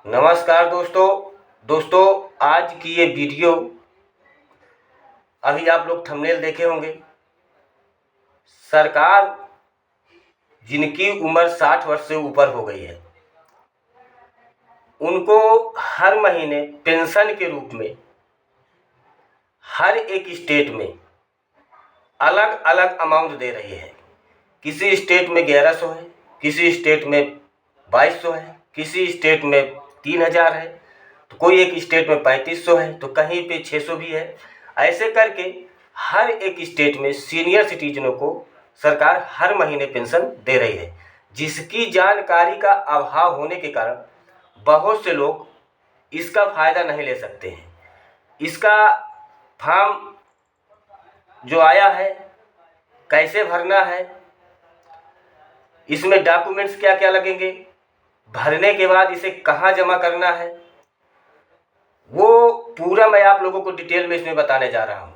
नमस्कार दोस्तों आज की ये वीडियो अभी आप लोग थंबनेल देखे होंगे। सरकार जिनकी उम्र 60 वर्ष से ऊपर हो गई है उनको हर महीने पेंशन के रूप में हर एक स्टेट में अलग अलग अमाउंट दे रही है। किसी स्टेट में 1100 है, किसी स्टेट में 2200 है, किसी स्टेट में 3000 है, तो कोई एक स्टेट में 3500 है, तो कहीं पे 600 भी है। ऐसे करके हर एक स्टेट में सीनियर सिटीजनों को सरकार हर महीने पेंशन दे रही है, जिसकी जानकारी का अभाव होने के कारण बहुत से लोग इसका फ़ायदा नहीं ले सकते हैं। इसका फॉर्म जो आया है कैसे भरना है, इसमें डॉक्यूमेंट्स क्या क्या लगेंगे, भरने के बाद इसे कहाँ जमा करना है, वो पूरा मैं आप लोगों को डिटेल में इसमें बताने जा रहा हूँ।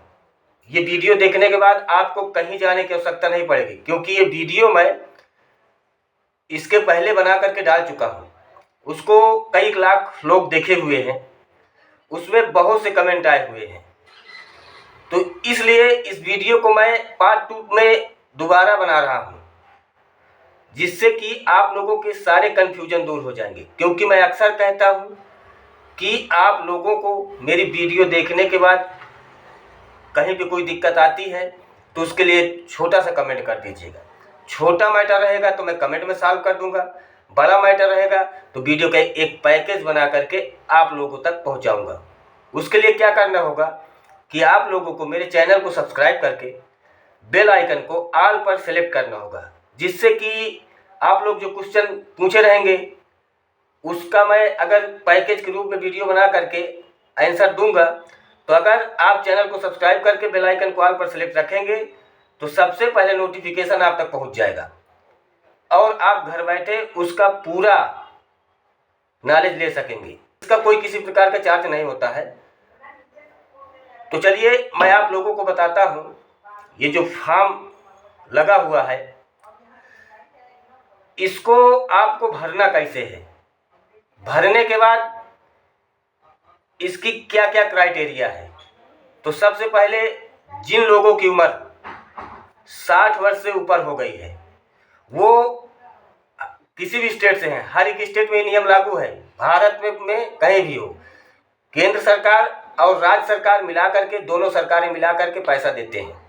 ये वीडियो देखने के बाद आपको कहीं जाने की आवश्यकता नहीं पड़ेगी, क्योंकि ये वीडियो मैं इसके पहले बना करके डाल चुका हूँ। उसको कई लाख लोग देखे हुए हैं, उसमें बहुत से कमेंट आए हुए हैं, तो इसलिए इस वीडियो को मैं पार्ट 2 में दोबारा बना रहा हूँ, जिससे कि आप लोगों के सारे कन्फ्यूजन दूर हो जाएंगे। क्योंकि मैं अक्सर कहता हूँ कि आप लोगों को मेरी वीडियो देखने के बाद कहीं पे कोई दिक्कत आती है तो उसके लिए छोटा सा कमेंट कर दीजिएगा। छोटा मैटर रहेगा तो मैं कमेंट में सॉल्व कर दूंगा, बड़ा मैटर रहेगा तो वीडियो का एक पैकेज बना करके आप लोगों तक पहुंचाऊंगा। उसके लिए क्या करना होगा कि आप लोगों को मेरे चैनल को सब्सक्राइब करके बेल आइकन को ऑल पर सेलेक्ट करना होगा, जिससे कि आप लोग जो क्वेश्चन पूछे रहेंगे उसका मैं अगर पैकेज के रूप में वीडियो बना करके आंसर दूंगा, तो अगर आप चैनल को सब्सक्राइब करके बेल आइकन को ऑल पर सेलेक्ट रखेंगे तो सबसे पहले नोटिफिकेशन आप तक पहुंच जाएगा और आप घर बैठे उसका पूरा नॉलेज ले सकेंगे। इसका कोई किसी प्रकार का चार्ज नहीं होता है। तो चलिए मैं आप लोगों को बताता हूं, ये जो फॉर्म लगा हुआ है इसको आपको भरना कैसे है, भरने के बाद इसकी क्या क्या क्राइटेरिया है। तो सबसे पहले जिन लोगों की उम्र 60 वर्ष से ऊपर हो गई है वो किसी भी स्टेट से हैं, हर एक स्टेट में नियम लागू है, भारत में कहीं भी हो, केंद्र सरकार और राज्य सरकार मिला करके, दोनों सरकारें मिला करके पैसा देते हैं।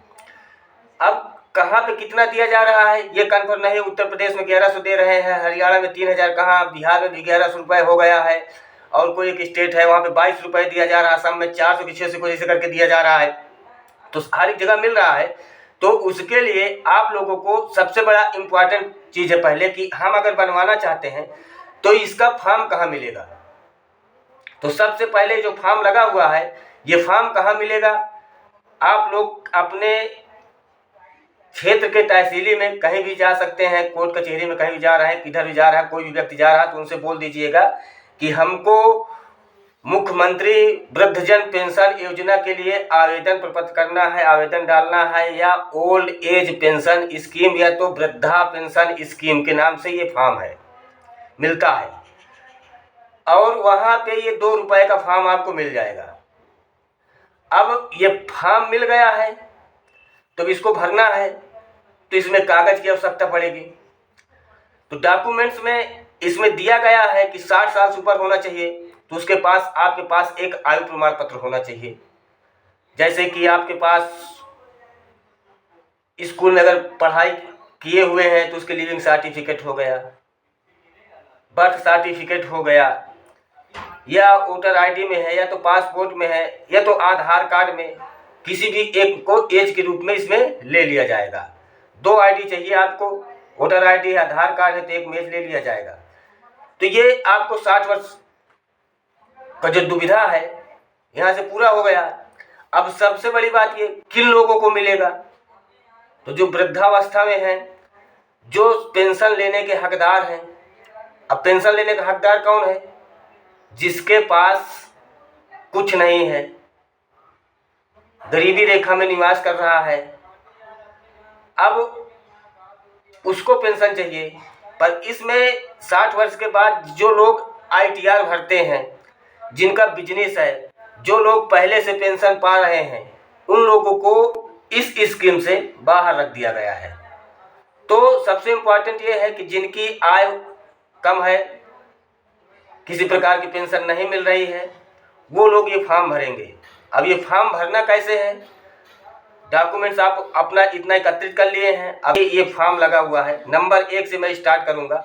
अब कहाँ पे कितना दिया जा रहा है ये कन्फर्म नहीं है। उत्तर प्रदेश में 1100 दे रहे हैं, हरियाणा में 3000, कहाँ बिहार में भी 1100 रुपये हो गया है, और कोई एक स्टेट है वहाँ पे 22 रुपये दिया जा रहा है, असम में 400 की 600 को ऐसे करके दिया जा रहा है, तो हर एक जगह मिल रहा है। तो उसके लिए आप लोगों को सबसे बड़ा इम्पॉर्टेंट चीज़ है पहले कि हम अगर बनवाना चाहते हैं तो इसका फॉर्म कहाँ मिलेगा। तो सबसे पहले जो फॉर्म लगा हुआ है ये फॉर्म कहाँ मिलेगा, आप लोग अपने क्षेत्र के तहसीली में कहीं भी जा सकते हैं, कोर्ट कचहरी में कहीं भी जा रहे हैं, किधर भी जा रहा है, कोई भी व्यक्ति जा रहा है तो उनसे बोल दीजिएगा कि हमको मुख्यमंत्री वृद्धजन पेंशन योजना के लिए आवेदन प्रपत्र करना है, आवेदन डालना है, या ओल्ड एज पेंशन स्कीम या तो वृद्धा पेंशन स्कीम के नाम से ये फॉर्म है, मिलता है। और वहाँ पे ये 2 रुपये का फॉर्म आपको मिल जाएगा। अब ये फॉर्म मिल गया है तो इसको भरना है, तो इसमें कागज़ की आवश्यकता पड़ेगी। तो डॉक्यूमेंट्स में इसमें दिया गया है कि 60 साल से ऊपर होना चाहिए, तो उसके पास आपके पास एक आयु प्रमाण पत्र होना चाहिए। जैसे कि आपके पास स्कूल में अगर पढ़ाई किए हुए हैं तो उसके लिविंग सर्टिफिकेट हो गया, बर्थ सर्टिफिकेट हो गया, या वोटर आईडी में है, या तो पासपोर्ट में है, या तो आधार कार्ड में, किसी भी एक को एज के रूप में इसमें ले लिया जाएगा। 2 आईडी चाहिए आपको, वोटर आईडी है, आधार कार्ड है, तो एक में ले लिया जाएगा। तो ये आपको 60 वर्ष का जो दुविधा है यहाँ से पूरा हो गया। अब सबसे बड़ी बात ये किन लोगों को मिलेगा, तो जो वृद्धावस्था में हैं, जो पेंशन लेने के हकदार हैं। अब पेंशन लेने का हकदार कौन है, जिसके पास कुछ नहीं है, गरीबी रेखा में निवास कर रहा है, अब उसको पेंशन चाहिए। पर इसमें 60 वर्ष के बाद जो लोग ITR भरते हैं, जिनका बिजनेस है, जो लोग पहले से पेंशन पा रहे हैं, उन लोगों को इस स्कीम से बाहर रख दिया गया है। तो सबसे इम्पोर्टेंट ये है कि जिनकी आय कम है, किसी प्रकार की पेंशन नहीं मिल रही है, वो लोग ये फॉर्म भरेंगे। अब ये फॉर्म भरना कैसे है, डॉक्यूमेंट्स आप अपना इतना एकत्रित कर लिए हैं। अब ये फॉर्म लगा हुआ है, नंबर 1 से मैं स्टार्ट करूँगा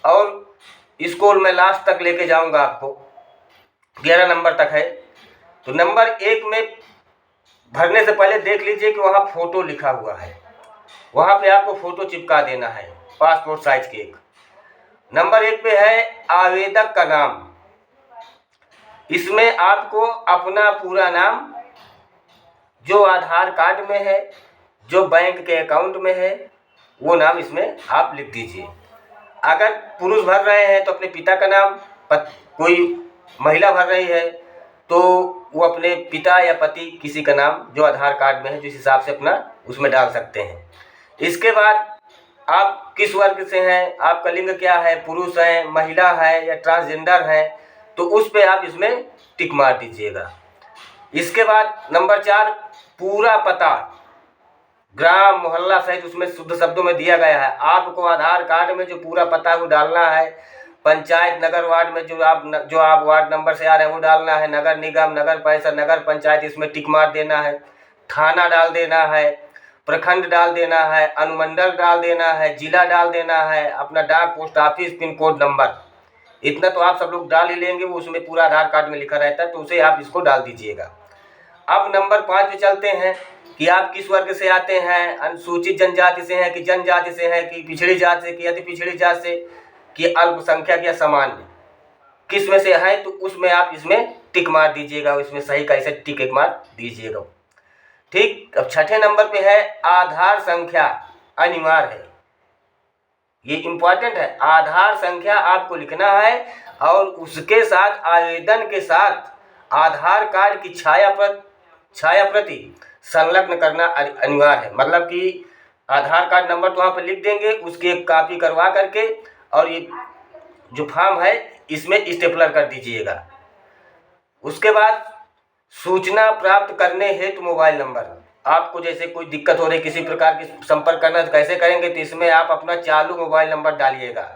और इसको मैं लास्ट तक लेके जाऊँगा, आपको 11 नंबर तक है। तो नंबर 1 में भरने से पहले देख लीजिए कि वहाँ फ़ोटो लिखा हुआ है, वहाँ पे आपको फ़ोटो चिपका देना है, पासपोर्ट साइज के एक। नंबर 1 पे है आवेदक का नाम। इसमें आपको अपना पूरा नाम, जो आधार कार्ड में है, जो बैंक के अकाउंट में है, वो नाम इसमें आप लिख दीजिए। अगर पुरुष भर रहे हैं तो अपने पिता का नाम, कोई महिला भर रही है तो वो अपने पिता या पति किसी का नाम जो आधार कार्ड में है, जिस हिसाब से अपना उसमें डाल सकते हैं। इसके बाद आप किस वर्ग से हैं, आपका लिंग क्या है, पुरुष है, महिला है या ट्रांसजेंडर है, तो उस पे आप इसमें टिक मार दीजिएगा। इसके बाद नंबर 4 पूरा पता, ग्राम मोहल्ला सहित उसमें शुद्ध शब्दों में दिया गया है। आपको आधार कार्ड में जो पूरा पता वो डालना है, पंचायत नगर वार्ड में जो आप वार्ड नंबर से आ रहे हैं वो डालना है, नगर निगम, नगर परिषद, नगर पंचायत, इसमें टिक मार देना है, थाना डाल देना है, प्रखंड डाल देना है, अनुमंडल डाल देना है, जिला डाल देना है, अपना डाक post office, pin code number, इतना तो आप सब लोग डाल ही लेंगे, वो उसमें पूरा आधार कार्ड में लिखा रहता है, तो उसे आप इसको डाल दीजिएगा। अब नंबर 5 पे चलते हैं कि आप किस वर्ग से आते हैं, अनुसूचित जनजाति से हैं कि जनजाति से हैं कि पिछड़ी जाति से कि अति पिछड़ी जाति से कि अल्पसंख्यक या सामान्य, किस में से है, तो उसमें आप इसमें टिक मार दीजिएगा, इसमें सही कैसे टिक एक मार दीजिएगा। ठीक। अब 6ठे नंबर पे है आधार संख्या अनिवार्य है, ये इम्पोर्टेंट है। आधार संख्या आपको लिखना है और उसके साथ आवेदन के साथ आधार कार्ड की छाया प्रति संलग्न करना अनिवार्य है। मतलब कि आधार कार्ड नंबर तो वहाँ पर लिख देंगे, उसकी एक कॉपी करवा करके और ये जो फॉर्म है इसमें स्टेपलर कर दीजिएगा। उसके बाद सूचना प्राप्त हेतु तो मोबाइल नंबर, आपको जैसे कोई दिक्कत हो रही, किसी प्रकार की संपर्क करना तो कैसे करेंगे, तो इसमें आप अपना चालू मोबाइल नंबर डालिएगा।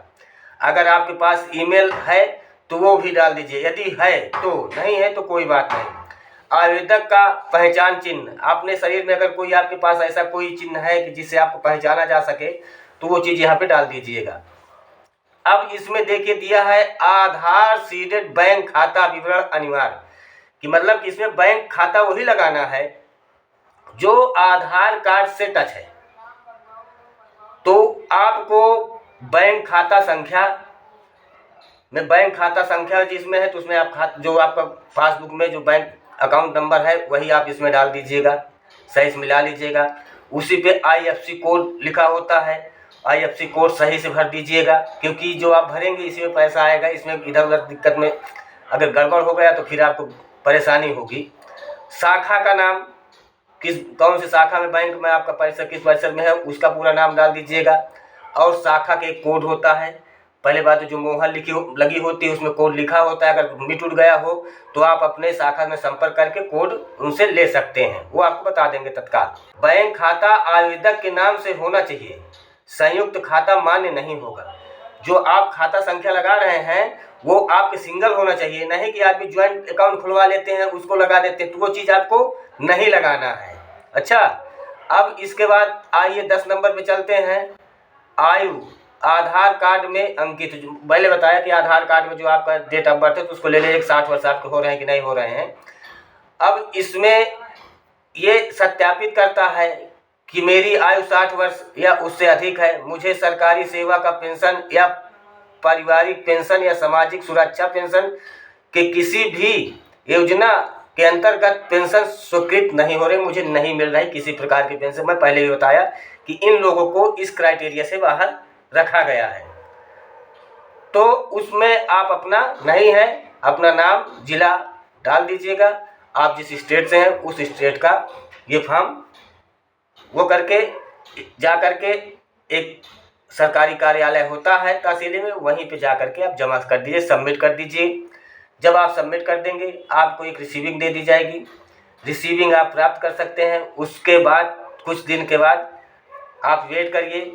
अगर आपके पास ईमेल है तो वो भी डाल दीजिए, यदि है तो, नहीं है तो कोई बात नहीं। आवेदक का पहचान चिन्ह, अपने शरीर में अगर कोई आपके पास ऐसा कोई चिन्ह है कि जिससे आपको पहचाना जा सके, तो वो चीज़ यहाँ पे डाल दीजिएगा। अब इसमें देखिए दिया है आधार सीडेड बैंक खाता विवरण अनिवार्य, कि मतलब कि इसमें बैंक खाता वही लगाना है जो आधार कार्ड से टच है। तो आपको बैंक खाता संख्या में, बैंक खाता संख्या जिसमें है तो उसमें आप जो आपका पासबुक में जो बैंक अकाउंट नंबर है वही आप इसमें डाल दीजिएगा, सही से मिला लीजिएगा। उसी पे IFSC कोड लिखा होता है, IFSC कोड सही से भर दीजिएगा, क्योंकि जो आप भरेंगे इसी में पैसा आएगा, इसमें इधर उधर दिक्कत में अगर गड़बड़ हो गया तो फिर आपको परेशानी होगी। शाखा का नाम, कौन सी शाखा में बैंक में आपका परिसर किस परिसर में है उसका पूरा नाम डाल दीजिएगा। और शाखा के एक कोड होता है, पहले बात तो जो मोहर लगी होती है उसमें कोड लिखा होता है, अगर मिट उठ गया हो तो आप अपने शाखा में संपर्क करके कोड उनसे ले सकते हैं, वो आपको बता देंगे तत्काल। बैंक खाता आवेदक के नाम से होना चाहिए, संयुक्त खाता मान्य नहीं होगा। जो आप खाता संख्या लगा रहे हैं वो आपके सिंगल होना चाहिए, नहीं कि आदमी ज्वाइंट अकाउंट खुलवा लेते हैं उसको लगा देते हैं, तो वो चीज़ आपको नहीं लगाना है। अच्छा, अब इसके बाद आइए 10 नंबर पे चलते हैं। आयु, आधार कार्ड में अंकित, जो पहले बताया कि आधार कार्ड में जो आपका डेट ऑफ बर्थ है तो उसको ले लें, 60 वर्ष आपके हो रहे हैं कि नहीं हो रहे हैं। अब इसमें ये सत्यापित करता है कि मेरी आयु 60 वर्ष या उससे अधिक है, मुझे सरकारी सेवा का पेंशन या पारिवारिक पेंशन या सामाजिक सुरक्षा पेंशन के किसी भी योजना के अंतर्गत पेंशन स्वीकृत नहीं हो रही, मुझे नहीं मिल रही किसी प्रकार की पेंशन। मैं पहले भी बताया कि इन लोगों को इस क्राइटेरिया से बाहर रखा गया है। तो उसमें आप अपना नहीं है, अपना नाम, जिला डाल दीजिएगा, आप जिस स्टेट से हैं उस स्टेट का ये फॉर्म वो करके जा करके एक सरकारी कार्यालय होता है तहसील में, वहीं पे जा कर के आप जमा कर दीजिए, सबमिट कर दीजिए। जब आप सबमिट कर देंगे आपको एक रिसीविंग दे दी जाएगी। रिसीविंग आप प्राप्त कर सकते हैं। उसके बाद कुछ दिन के बाद आप वेट करिए,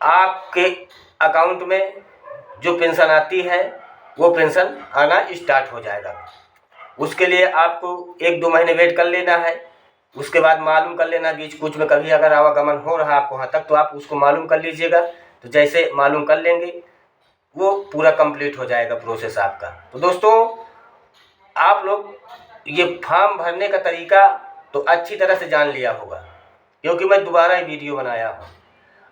आपके अकाउंट में जो पेंशन आती है वो पेंशन आना स्टार्ट हो जाएगा। उसके लिए आपको 1-2 महीने वेट कर लेना है। उसके बाद मालूम कर लेना, बीच कुछ में कभी अगर आवागमन हो रहा है आपको वहाँ तक तो आप उसको मालूम कर लीजिएगा। तो जैसे मालूम कर लेंगे वो पूरा कंप्लीट हो जाएगा प्रोसेस आपका। तो दोस्तों, आप लोग ये फॉर्म भरने का तरीका तो अच्छी तरह से जान लिया होगा, क्योंकि मैं दोबारा ये वीडियो बनाया हूँ।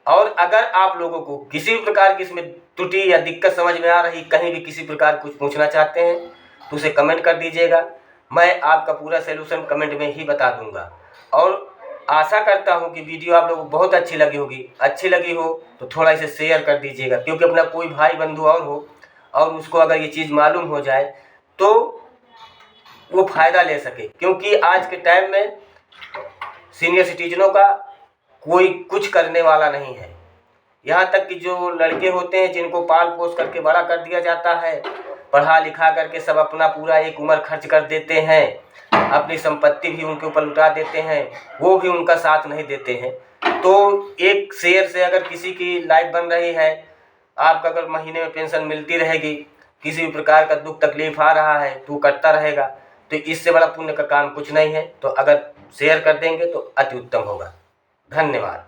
और अगर आप लोगों को किसी भी प्रकार की इसमें त्रुटि या दिक्कत समझ में आ रही, कहीं भी किसी प्रकार कुछ पूछना चाहते हैं तो उसे कमेंट कर दीजिएगा। मैं आपका पूरा सलूशन कमेंट में ही बता दूंगा। और आशा करता हूं कि वीडियो आप लोगों को बहुत अच्छी लगी होगी। अच्छी लगी हो तो थोड़ा इसे शेयर कर दीजिएगा, क्योंकि अपना कोई भाई बंधु और हो और उसको अगर ये चीज़ मालूम हो जाए तो वो फ़ायदा ले सके। क्योंकि आज के टाइम में सीनियर सिटीजनों का कोई कुछ करने वाला नहीं है। यहाँ तक कि जो लड़के होते हैं जिनको पाल पोस करके बड़ा कर दिया जाता है, पढ़ा लिखा करके सब अपना पूरा एक उम्र खर्च कर देते हैं, अपनी संपत्ति भी उनके ऊपर लुटा देते हैं, वो भी उनका साथ नहीं देते हैं। तो एक शेयर से अगर किसी की लाइफ बन रही है, आपका अगर महीने में पेंशन मिलती रहेगी, किसी भी प्रकार का दुख तकलीफ आ रहा है तो करता रहेगा, तो इससे बड़ा पुण्य का काम कुछ नहीं है। तो अगर शेयर कर देंगे तो अति उत्तम होगा। धन्यवाद।